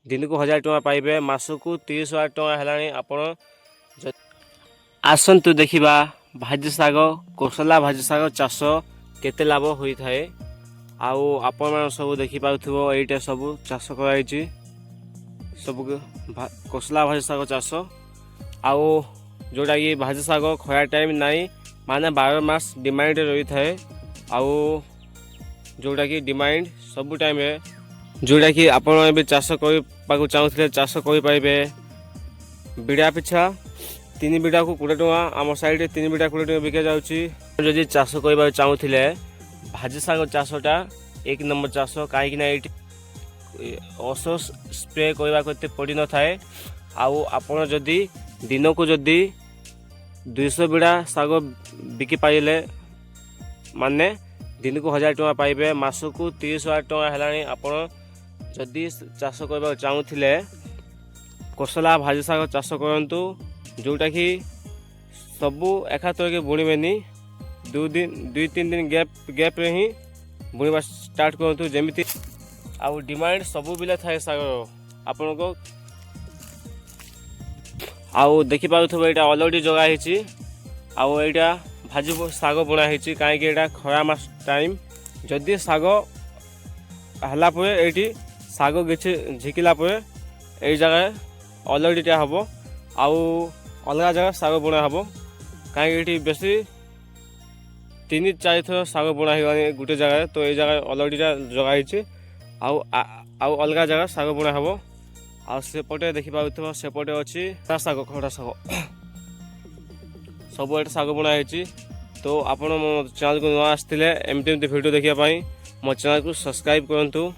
दिन को 1000 टଙ୍କା पाइबे मासकू 30,000 टଙ୍କା हेलानी आपण आसंतु देखिबा भाजी साग कोसला भाजी साग चाष केते लाभ होई थाए आउ आपण मान सब देखि पाउथबो एइटा सब चाष कराइछि सब कोसला भाजी साग चाष आउ जोटा कि भाजी साग खरा टाइम नाई माने 12 मास डिमांड रही थाए आउ जोटा कि डिमांड सब टाइम है जोटा कि आपण भी चाष करने चाहूले चाष कर पारे बिड़ा पिछा 3 बिड़ा को 20 टଙ୍କା आम साइड 3 बिड़ा 20 टଙ୍କା बिका जाउची जदि चाष करबा चाहूले भाजी साग चाषटा 1 नंबर चाष कहीं ना औष स्प्रे करने को पड़ न थाए आउ आपण जदि दिन को जदि 200 बिड़ा साग बिकी पाइले माने दिन को 1000 टଙ୍କା पाइबे मासकू 30,000 टଙ୍କା हेलानी आपण जदि चाष करबा चाहूले कोसला भाजी साग चाष करंतु जोटा कि सबू एकातर के बुणवेनी 2-3 दिन गैप रे ही बुणवा स्टार्ट करंतु जेमिति आउ डिमांड सबू बिले थाए साग आपण को आउ देखि पाउथबो एटा ऑलरेडी जगह हिची आउ एटा भाजी साग बुणा हिची काहे कि एटा खरा मास टाइम जदि साग हला परे एटी साग किछि झिकिला परे एई जगह ऑलरेडी टा हबो आउ अलगा जगह साग बुणा हबो काहे कि एटी बेसी 3-4 थर साग बुणा हिगानी गुटे जगह तो एई जगह ऑलरेडी टा जगह हिची आउ अलगा जगह साग बुणा हबो आउ सेपटे देखि पाउथबो सेपटे अछि साग खड़ा साग सब एटा साग बुणा हिची तो आपण मो चैनल को नवा आस्थिले एमटी वीडियो देखिया पई मो चैनल को सब्सक्राइब करंतु।